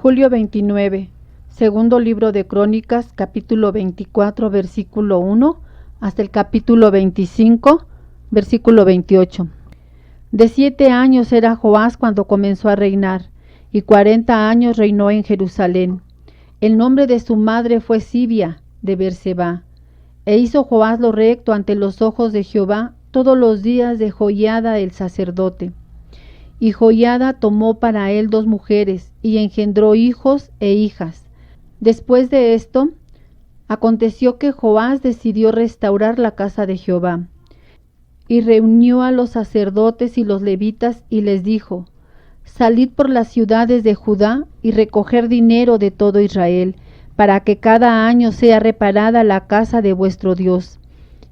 Julio 29, segundo libro de Crónicas, capítulo 24, versículo 1, hasta el capítulo 25, versículo 28. De 7 años era Joás cuando comenzó a reinar, y 40 años reinó en Jerusalén. El nombre de su madre fue Sibia, de Berseba. E hizo Joás lo recto ante los ojos de Jehová todos los días de Joiada el sacerdote. Y Joiada tomó para él 2 mujeres, y engendró hijos e hijas. Después de esto, aconteció que Joás decidió restaurar la casa de Jehová. Y reunió a los sacerdotes y los levitas, y les dijo: Salid por las ciudades de Judá, y recoger dinero de todo Israel, para que cada año sea reparada la casa de vuestro Dios.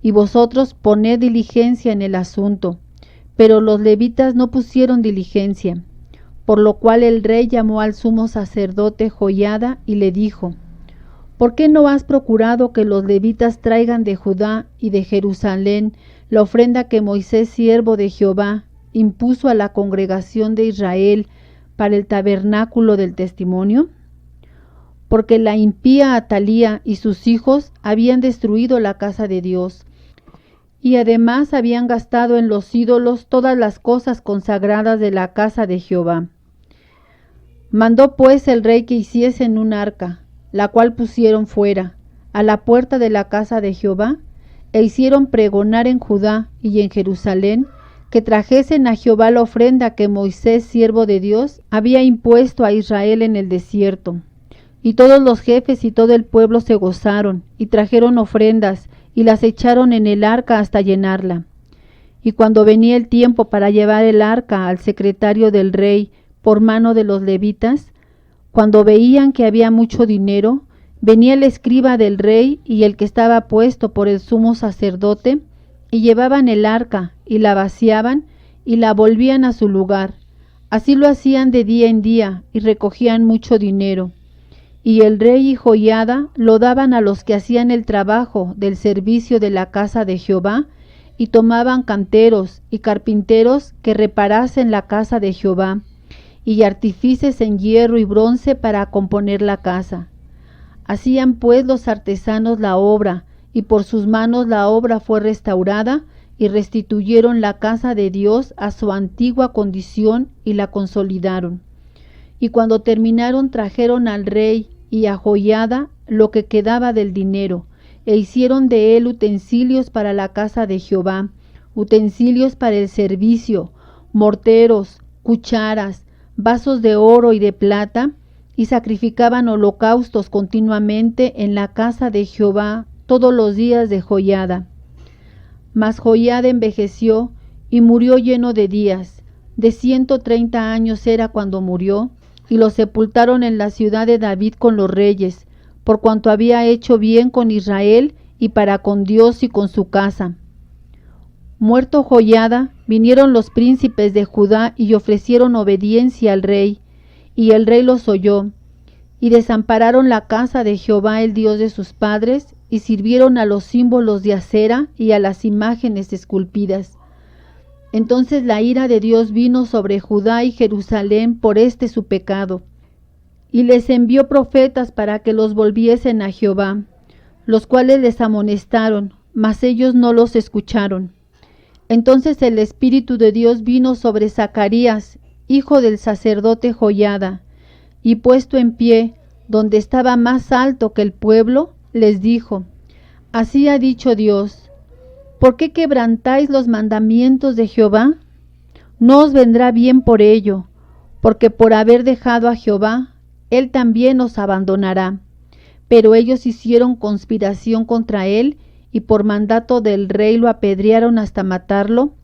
Y vosotros poned diligencia en el asunto. Pero los levitas no pusieron diligencia, por lo cual el rey llamó al sumo sacerdote Joiada y le dijo: ¿Por qué no has procurado que los levitas traigan de Judá y de Jerusalén la ofrenda que Moisés, siervo de Jehová, impuso a la congregación de Israel para el tabernáculo del testimonio? Porque la impía Atalía y sus hijos habían destruido la casa de Dios, y además habían gastado en los ídolos todas las cosas consagradas de la casa de Jehová. Mandó pues el rey que hiciesen un arca, la cual pusieron fuera, a la puerta de la casa de Jehová, e hicieron pregonar en Judá y en Jerusalén que trajesen a Jehová la ofrenda que Moisés, siervo de Dios, había impuesto a Israel en el desierto. Y todos los jefes y todo el pueblo se gozaron, y trajeron ofrendas, y las echaron en el arca hasta llenarla. Y cuando venía el tiempo para llevar el arca al secretario del rey por mano de los levitas, cuando veían que había mucho dinero, venía el escriba del rey y el que estaba puesto por el sumo sacerdote, y llevaban el arca, y la vaciaban, y la volvían a su lugar. Así lo hacían de día en día, y recogían mucho dinero. Y el rey y Joiada lo daban a los que hacían el trabajo del servicio de la casa de Jehová, y tomaban canteros y carpinteros que reparasen la casa de Jehová, y artífices en hierro y bronce para componer la casa. Hacían pues los artesanos la obra, y por sus manos la obra fue restaurada, y restituyeron la casa de Dios a su antigua condición, y la consolidaron. Y cuando terminaron, trajeron al rey y a Joiada lo que quedaba del dinero, e hicieron de él utensilios para la casa de Jehová, utensilios para el servicio, morteros, cucharas, vasos de oro y de plata, y sacrificaban holocaustos continuamente en la casa de Jehová todos los días de Joiada. Mas Joiada envejeció y murió lleno de días. De 130 años era cuando murió, y lo sepultaron en la ciudad de David con los reyes, por cuanto había hecho bien con Israel y para con Dios y con su casa. Muerto Joiada, vinieron los príncipes de Judá y ofrecieron obediencia al rey, y el rey los oyó, y desampararon la casa de Jehová el Dios de sus padres, y sirvieron a los símbolos de acera y a las imágenes esculpidas. Entonces la ira de Dios vino sobre Judá y Jerusalén por este su pecado, y les envió profetas para que los volviesen a Jehová, los cuales les amonestaron, mas ellos no los escucharon. Entonces el Espíritu de Dios vino sobre Zacarías, hijo del sacerdote Joiada, y puesto en pie, donde estaba más alto que el pueblo, les dijo: Así ha dicho Dios: ¿por qué quebrantáis los mandamientos de Jehová? No os vendrá bien por ello, porque por haber dejado a Jehová, él también os abandonará. Pero ellos hicieron conspiración contra él, y por mandato del rey lo apedrearon hasta matarlo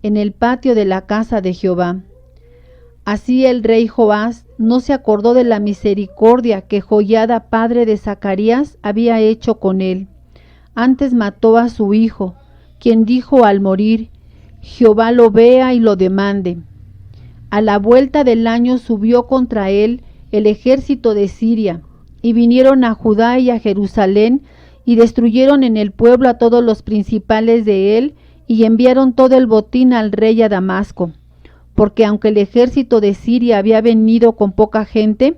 en el patio de la casa de Jehová. Así el rey Joás no se acordó de la misericordia que Joiada, padre de Zacarías, había hecho con él. Antes mató a su hijo, quien dijo al morir: Jehová lo vea y lo demande. A la vuelta del año subió contra él el ejército de Siria, y vinieron a Judá y a Jerusalén, y destruyeron en el pueblo a todos los principales de él, y enviaron todo el botín al rey a Damasco, porque aunque el ejército de Siria había venido con poca gente,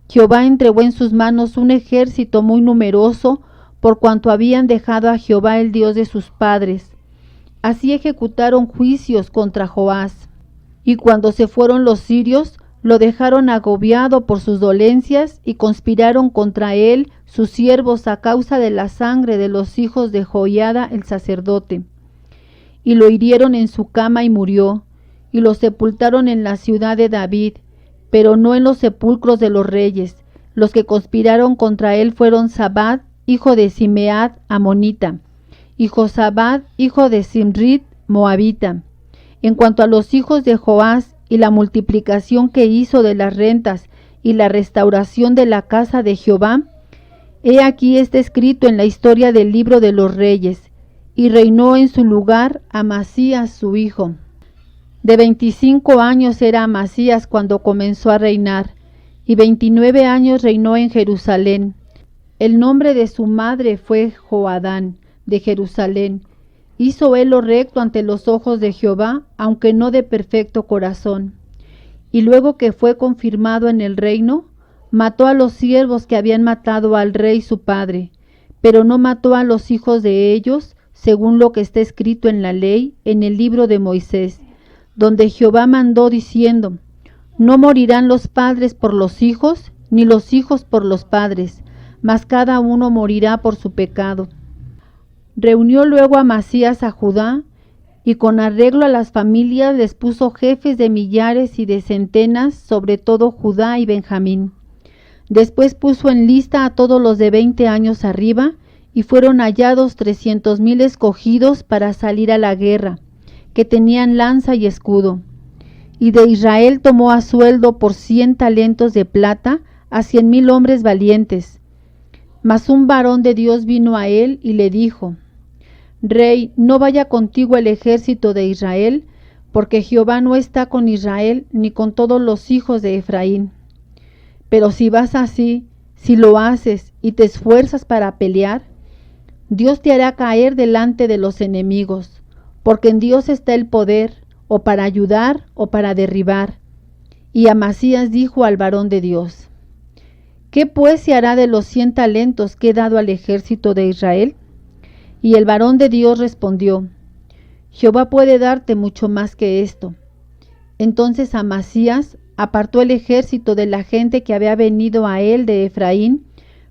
Jehová entregó en sus manos un ejército muy numeroso, por cuanto habían dejado a Jehová el Dios de sus padres. Así ejecutaron juicios contra Joás. Y cuando se fueron los sirios, lo dejaron agobiado por sus dolencias y conspiraron contra él sus siervos a causa de la sangre de los hijos de Joiada el sacerdote. Y lo hirieron en su cama y murió, y lo sepultaron en la ciudad de David, pero no en los sepulcros de los reyes. Los que conspiraron contra él fueron Zabad, hijo de Simead, amonita, y Josabad, hijo de Simrit, moabita. En cuanto a los hijos de Joás y la multiplicación que hizo de las rentas y la restauración de la casa de Jehová, he aquí está escrito en la historia del libro de los reyes, y reinó en su lugar Amasías su hijo. De 25 años era Amasías cuando comenzó a reinar, y 29 años reinó en Jerusalén. El nombre de su madre fue Joadán, de Jerusalén. Hizo él lo recto ante los ojos de Jehová, aunque no de perfecto corazón. Y luego que fue confirmado en el reino, mató a los siervos que habían matado al rey su padre, pero no mató a los hijos de ellos, según lo que está escrito en la ley, en el libro de Moisés, donde Jehová mandó diciendo: no morirán los padres por los hijos, ni los hijos por los padres, mas cada uno morirá por su pecado. Reunió luego Amasías a Judá, y con arreglo a las familias les puso jefes de millares y de centenas sobre todo Judá y Benjamín. Después puso en lista a todos los de 20 años arriba, y fueron hallados 300,000 escogidos para salir a la guerra, que tenían lanza y escudo. Y de Israel tomó a sueldo por 100 talentos de plata a 100,000 hombres valientes. Mas un varón de Dios vino a él y le dijo: Rey, no vaya contigo el ejército de Israel, porque Jehová no está con Israel ni con todos los hijos de Efraín. Pero si vas así, si lo haces y te esfuerzas para pelear, Dios te hará caer delante de los enemigos, porque en Dios está el poder, o para ayudar o para derribar. Y Amasías dijo al varón de Dios: ¿qué pues se hará de los 100 talentos que he dado al ejército de Israel? Y el varón de Dios respondió: Jehová puede darte mucho más que esto. Entonces Amasías apartó el ejército de la gente que había venido a él de Efraín,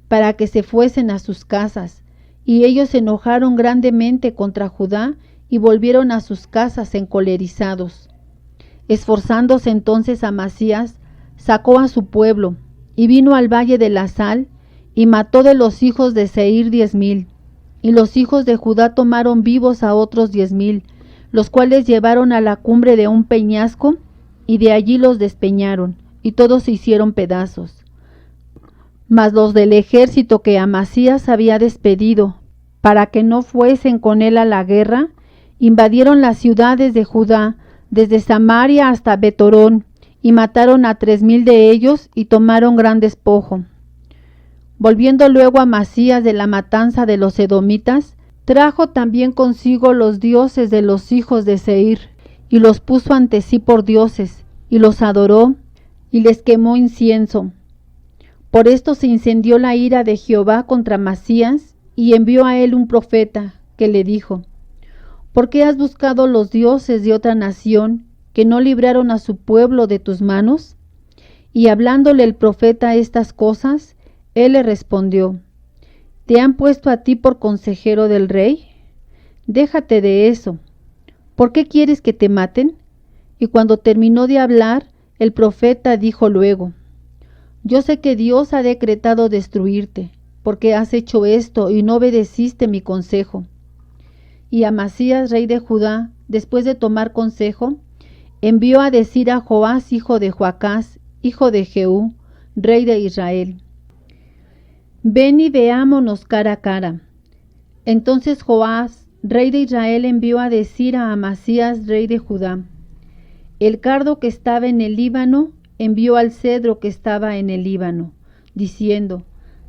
para que se fuesen a sus casas, y ellos se enojaron grandemente contra Judá, y volvieron a sus casas encolerizados. Esforzándose entonces Amasías, sacó a su pueblo, y vino al valle de la sal, y mató de los hijos de Seir 10,000, y los hijos de Judá tomaron vivos a otros 10,000, los cuales llevaron a la cumbre de un peñasco, y de allí los despeñaron, y todos se hicieron pedazos. Mas los del ejército que Amasías había despedido, para que no fuesen con él a la guerra, invadieron las ciudades de Judá, desde Samaria hasta Betorón, y mataron a 3,000 de ellos, y tomaron gran despojo. Volviendo luego Amasías de la matanza de los edomitas, trajo también consigo los dioses de los hijos de Seir, y los puso ante sí por dioses, y los adoró, y les quemó incienso. Por esto se incendió la ira de Jehová contra Amasías, y envió a él un profeta, que le dijo: ¿por qué has buscado los dioses de otra nación, que no libraron a su pueblo de tus manos? Y hablándole el profeta estas cosas, él le respondió: ¿te han puesto a ti por consejero del rey? Déjate de eso. ¿Por qué quieres que te maten? Y cuando terminó de hablar, el profeta dijo luego: yo sé que Dios ha decretado destruirte, porque has hecho esto y no obedeciste mi consejo. Y Amasías, rey de Judá, después de tomar consejo, envió a decir a Joás, hijo de Joacás, hijo de Jehú, rey de Israel: ven y veámonos cara a cara. Entonces Joás, rey de Israel, envió a decir a Amasías, rey de Judá: el cardo que estaba en el Líbano envió al cedro que estaba en el Líbano, diciendo: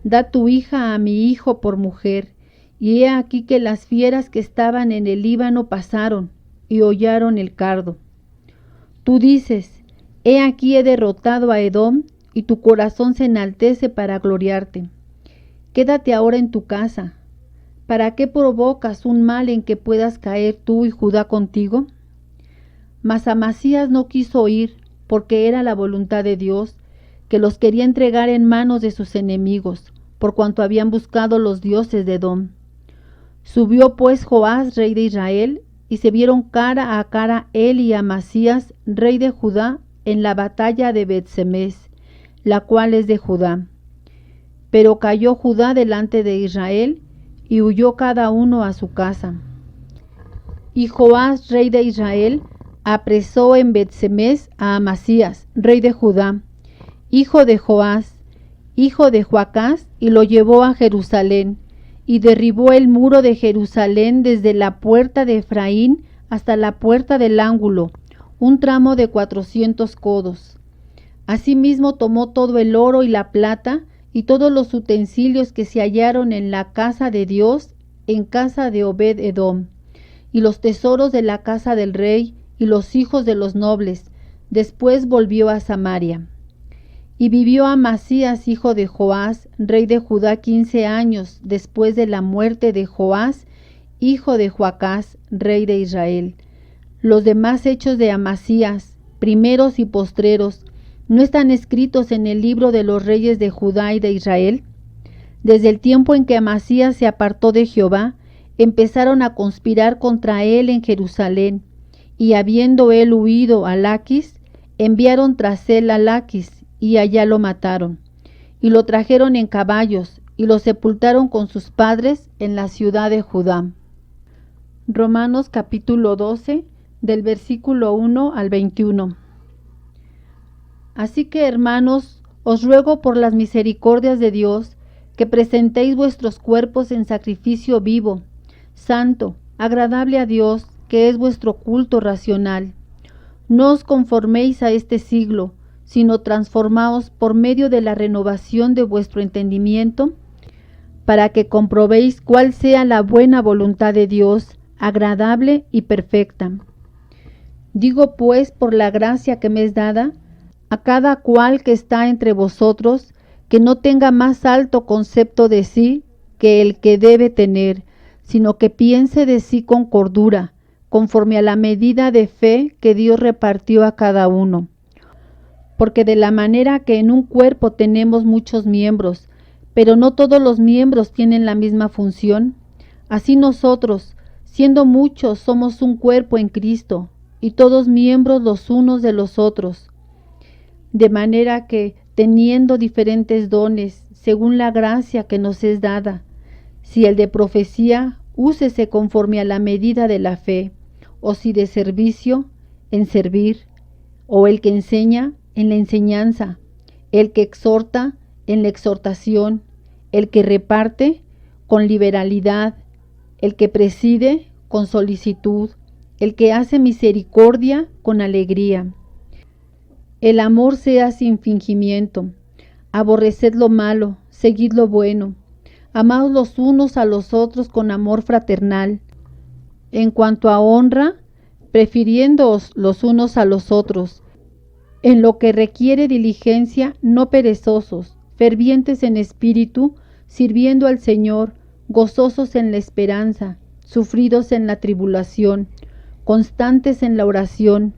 da tu hija a mi hijo por mujer. Y he aquí que las fieras que estaban en el Líbano pasaron y hollaron el cardo. Tú dices: he aquí he derrotado a Edom, y tu corazón se enaltece para gloriarte. Quédate ahora en tu casa. ¿Para qué provocas un mal en que puedas caer tú y Judá contigo? Mas Amasías no quiso oír, porque era la voluntad de Dios, que los quería entregar en manos de sus enemigos, por cuanto habían buscado los dioses de Edom. Subió pues Joás, rey de Israel, y se vieron cara a cara él y Amasías, rey de Judá, en la batalla de Bet-Semes, la cual es de Judá. Pero cayó Judá delante de Israel, y huyó cada uno a su casa. Y Joás, rey de Israel, apresó en Bet-Semes a Amasías, rey de Judá, hijo de Joás, hijo de Joacás, y lo llevó a Jerusalén, y derribó el muro de Jerusalén desde la puerta de Efraín hasta la puerta del ángulo, un tramo de 400 codos. Asimismo tomó todo el oro y la plata, y todos los utensilios que se hallaron en la casa de Dios, en casa de Obed-Edom, y los tesoros de la casa del rey, y los hijos de los nobles. Después volvió a Samaria. Y vivió Amasías, hijo de Joás, rey de Judá, 15 años, después de la muerte de Joás, hijo de Joacás, rey de Israel. Los demás hechos de Amasías, primeros y postreros, ¿no están escritos en el libro de los reyes de Judá y de Israel? Desde el tiempo en que Amasías se apartó de Jehová, empezaron a conspirar contra él en Jerusalén, y habiendo él huido a Laquis, enviaron tras él a Laquis, y allá lo mataron, y lo trajeron en caballos, y lo sepultaron con sus padres en la ciudad de Judá. Romanos capítulo 12, del versículo 1 al 21. Así que, hermanos, os ruego por las misericordias de Dios, que presentéis vuestros cuerpos en sacrificio vivo, santo, agradable a Dios, que es vuestro culto racional. No os conforméis a este siglo, sino transformaos por medio de la renovación de vuestro entendimiento, para que comprobéis cuál sea la buena voluntad de Dios, agradable y perfecta. Digo pues, por la gracia que me es dada, a cada cual que está entre vosotros, que no tenga más alto concepto de sí que el que debe tener, sino que piense de sí con cordura, conforme a la medida de fe que Dios repartió a cada uno. Porque de la manera que en un cuerpo tenemos muchos miembros, pero no todos los miembros tienen la misma función, así nosotros, siendo muchos, somos un cuerpo en Cristo, y todos miembros los unos de los otros. De manera que, teniendo diferentes dones, según la gracia que nos es dada, si el de profecía, úsese conforme a la medida de la fe, o si de servicio, en servir, o el que enseña, en la enseñanza, el que exhorta, en la exhortación, el que reparte, con liberalidad, el que preside, con solicitud, el que hace misericordia, con alegría. El amor sea sin fingimiento. Aborreced lo malo, seguid lo bueno. Amaos los unos a los otros con amor fraternal. En cuanto a honra, prefiriéndoos los unos a los otros. En lo que requiere diligencia, no perezosos, fervientes en espíritu, sirviendo al Señor, gozosos en la esperanza, sufridos en la tribulación, constantes en la oración,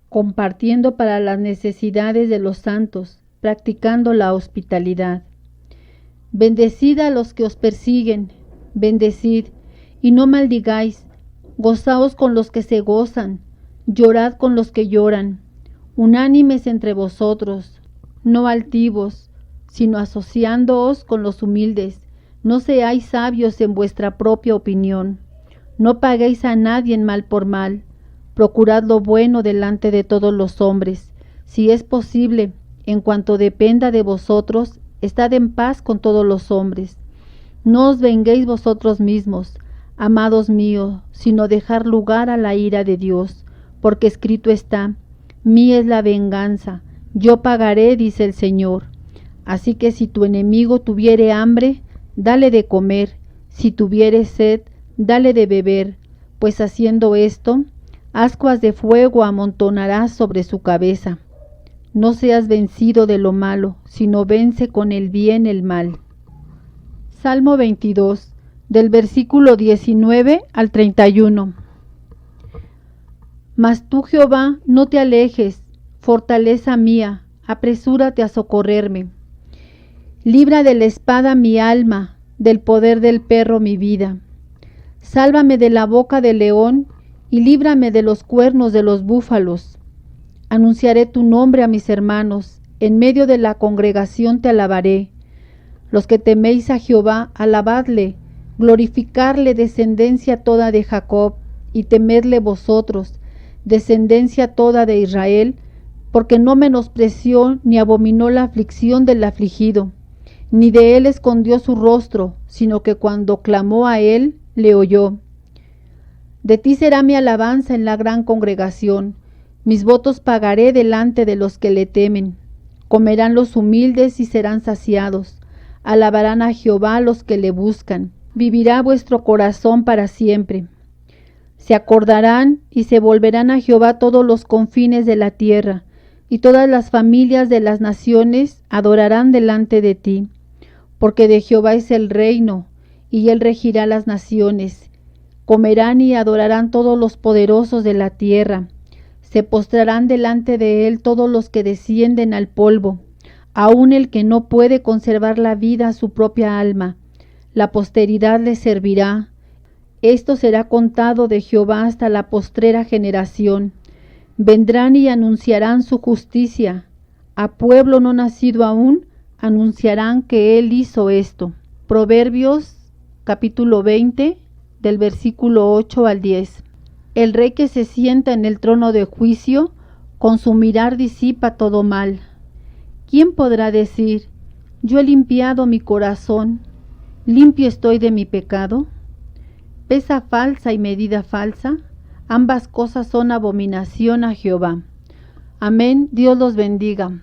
compartiendo para las necesidades de los santos, practicando la hospitalidad. Bendecid a los que os persiguen, bendecid, y no maldigáis, gozaos con los que se gozan, llorad con los que lloran, unánimes entre vosotros, no altivos, sino asociándoos con los humildes, no seáis sabios en vuestra propia opinión, no paguéis a nadie mal por mal, procurad lo bueno delante de todos los hombres. Si es posible, en cuanto dependa de vosotros, estad en paz con todos los hombres. No os venguéis vosotros mismos, amados míos, sino dejar lugar a la ira de Dios, porque escrito está: mía es la venganza, yo pagaré, dice el Señor. Así que si tu enemigo tuviere hambre, dale de comer, si tuviere sed, dale de beber, pues haciendo esto, ascuas de fuego amontonarás sobre su cabeza. no seas vencido de lo malo, sino vence con el bien el mal. Salmo 22, del versículo 19 al 31. Mas tú, Jehová, no te alejes, fortaleza mía, apresúrate a socorrerme. Libra de la espada mi alma, del poder del perro mi vida. Sálvame de la boca del león y líbrame de los cuernos de los búfalos. Anunciaré tu nombre a mis hermanos, en medio de la congregación te alabaré. Los que teméis a Jehová, alabadle, glorificarle descendencia toda de Jacob, y temedle vosotros, descendencia toda de Israel, porque no menospreció ni abominó la aflicción del afligido, ni de él escondió su rostro, sino que cuando clamó a él, le oyó. De ti será mi alabanza en la gran congregación, mis votos pagaré delante de los que le temen. Comerán los humildes y serán saciados, alabarán a Jehová los que le buscan, vivirá vuestro corazón para siempre. Se acordarán y se volverán a Jehová todos los confines de la tierra, y todas las familias de las naciones adorarán delante de ti, porque de Jehová es el reino, y él regirá las naciones. Comerán y adorarán todos los poderosos de la tierra, se postrarán delante de él todos los que descienden al polvo, aun el que no puede conservar la vida a su propia alma. La posteridad le servirá. Esto será contado de Jehová hasta la postrera generación. Vendrán y anunciarán su justicia. A pueblo no nacido aún, anunciarán que él hizo esto. Proverbios capítulo 20, del versículo 8 al 10. El rey que se sienta en el trono de juicio, con su mirar disipa todo mal. ¿Quién podrá decir, yo he limpiado mi corazón, limpio estoy de mi pecado? Pesa falsa y medida falsa, ambas cosas son abominación a Jehová. Amén, Dios los bendiga.